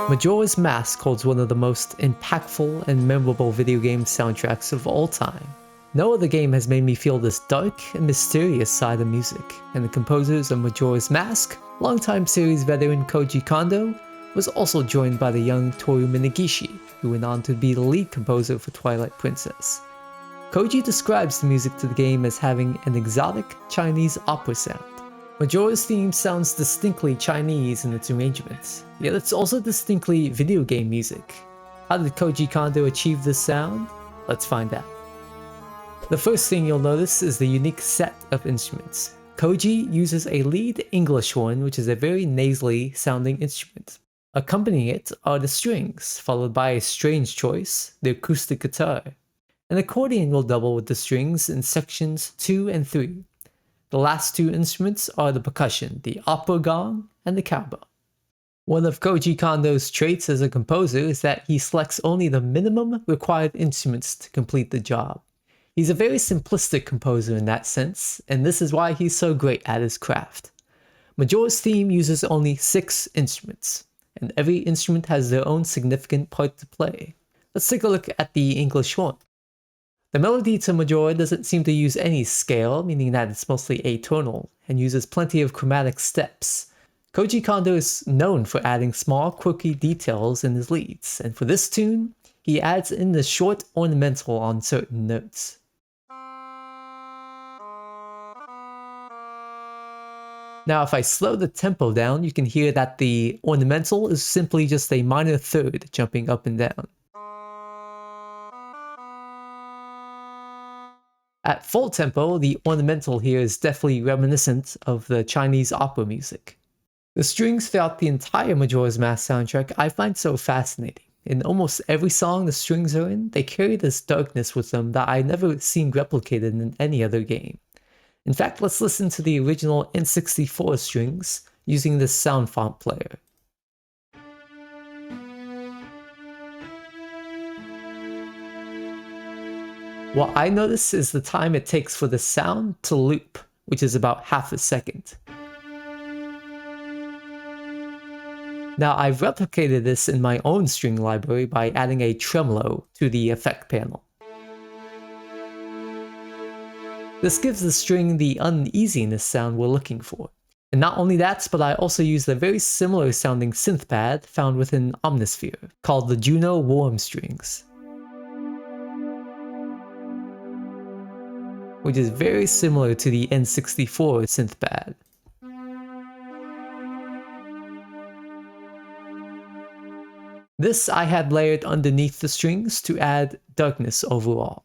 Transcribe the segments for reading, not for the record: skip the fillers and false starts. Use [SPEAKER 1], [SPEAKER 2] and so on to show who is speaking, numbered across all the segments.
[SPEAKER 1] Majora's Mask holds one of the most impactful and memorable video game soundtracks of all time. No other game has made me feel this dark and mysterious side of music, and the composers of Majora's Mask, longtime series veteran Koji Kondo, was also joined by the young Toru Minegishi, who went on to be the lead composer for Twilight Princess. Koji describes the music to the game as having an exotic Chinese opera sound. Majora's theme sounds distinctly Chinese in its arrangements, yet it's also distinctly video game music. How did Koji Kondo achieve this sound? Let's find out. The first thing you'll notice is the unique set of instruments. Koji uses a lead English horn, which is a very nasally sounding instrument. Accompanying it are the strings, followed by a strange choice, the acoustic guitar. An accordion will double with the strings in sections 2 and 3. The last two instruments are the percussion, the opera gong and the cowbell. One of Koji Kondo's traits as a composer is that he selects only the minimum required instruments to complete the job. He's a very simplistic composer in that sense, and this is why he's so great at his craft. Majora's theme uses only 6 instruments, and every instrument has their own significant part to play. Let's take a look at the English horn. The melody to Majora doesn't seem to use any scale, meaning that it's mostly atonal, and uses plenty of chromatic steps. Koji Kondo is known for adding small, quirky details in his leads, and for this tune, he adds in the short ornamental on certain notes. Now if I slow the tempo down, you can hear that the ornamental is simply just a minor third jumping up and down. At full tempo, the ornamental here is definitely reminiscent of the Chinese opera music. The strings throughout the entire Majora's Mask soundtrack I find so fascinating. In almost every song the strings are in, they carry this darkness with them that I never seen replicated in any other game. In fact, let's listen to the original N64 strings using this sound font player. What I notice is the time it takes for the sound to loop, which is about half a second. Now I've replicated this in my own string library by adding a tremolo to the effect panel. This gives the string the uneasiness sound we're looking for. And not only that, but I also used a very similar sounding synth pad found within Omnisphere, called the Juno Warm Strings, which is very similar to the N64 synth pad. This I had layered underneath the strings to add darkness overall.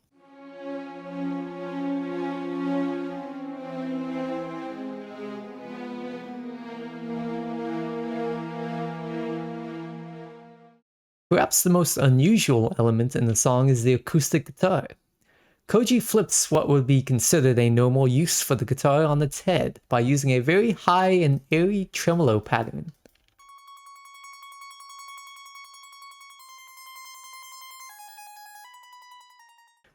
[SPEAKER 1] Perhaps the most unusual element in the song is the acoustic guitar. Koji flips what would be considered a normal use for the guitar on its head by using a very high and airy tremolo pattern.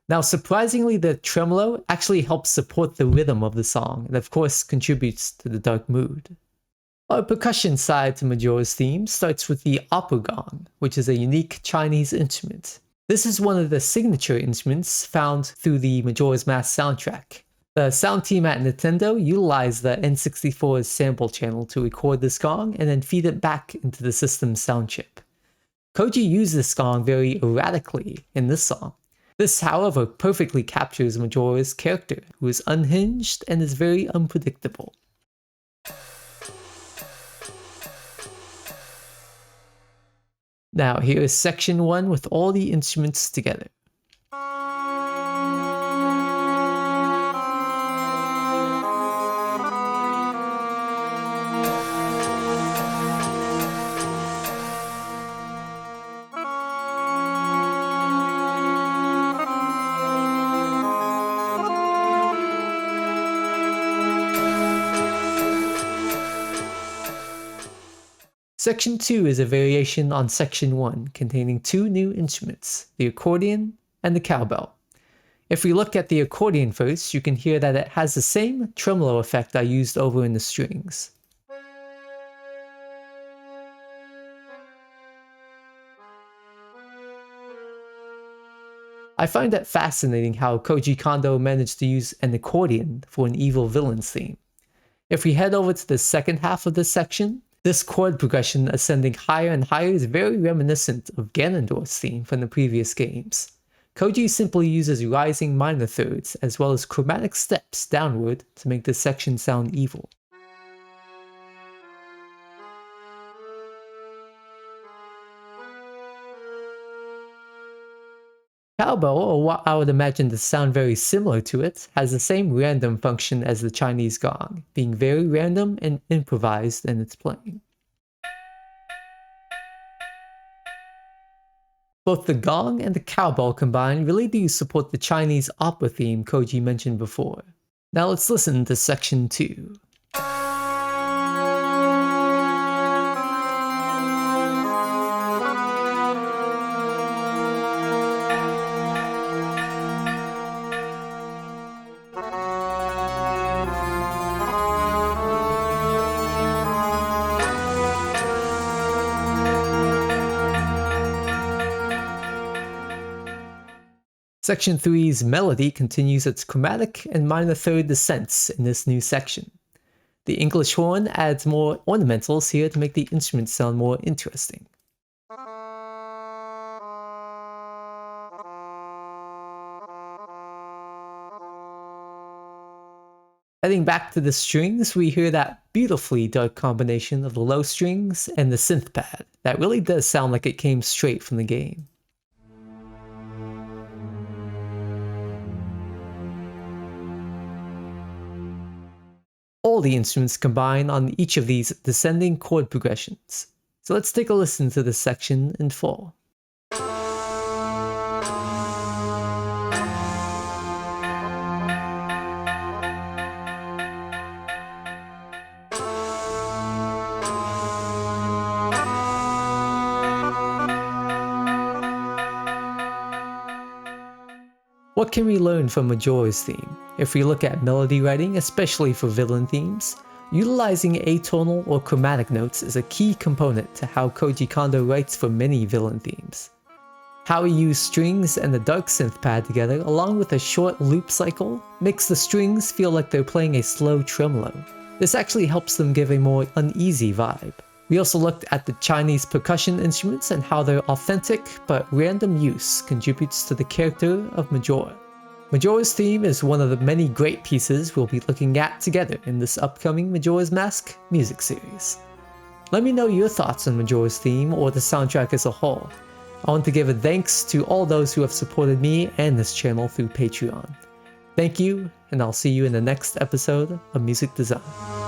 [SPEAKER 1] Now surprisingly, the tremolo actually helps support the rhythm of the song and of course contributes to the dark mood. Our percussion side to Majora's theme starts with the opera gong, which is a unique Chinese instrument. This is one of the signature instruments found through the Majora's Mask soundtrack. The sound team at Nintendo utilized the N64's sample channel to record this gong and then feed it back into the system's sound chip. Koji used this gong very erratically in this song. This, however, perfectly captures Majora's character, who is unhinged and is very unpredictable. Now here is section 1 with all the instruments together. Section 2 is a variation on Section 1, containing 2 new instruments, the accordion and the cowbell. If we look at the accordion first, you can hear that it has the same tremolo effect I used over in the strings. I find it fascinating how Koji Kondo managed to use an accordion for an evil villain's theme. If we head over to the second half of this section, this chord progression ascending higher and higher is very reminiscent of Ganondorf's theme from the previous games. Koji simply uses rising minor thirds as well as chromatic steps downward to make this section sound evil. Cowbell, or what I would imagine to sound very similar to it, has the same random function as the Chinese gong, being very random and improvised in its playing. Both the gong and the cowbell combined really do support the Chinese opera theme Koji mentioned before. Now let's listen to section 2. Section 3's melody continues its chromatic and minor third descents in this new section. The English horn adds more ornamentals here to make the instrument sound more interesting. Heading back to the strings, we hear that beautifully dark combination of the low strings and the synth pad that really does sound like it came straight from the game. All the instruments combine on each of these descending chord progressions. So let's take a listen to this section in full. What can we learn from Majora's theme? If we look at melody writing, especially for villain themes, utilizing atonal or chromatic notes is a key component to how Koji Kondo writes for many villain themes. How he used strings and the dark synth pad together along with a short loop cycle makes the strings feel like they're playing a slow tremolo. This actually helps them give a more uneasy vibe. We also looked at the Chinese percussion instruments and how their authentic but random use contributes to the character of Majora. Majora's theme is one of the many great pieces we'll be looking at together in this upcoming Majora's Mask music series. Let me know your thoughts on Majora's theme or the soundtrack as a whole. I want to give a thanks to all those who have supported me and this channel through Patreon. Thank you, and I'll see you in the next episode of Music Design.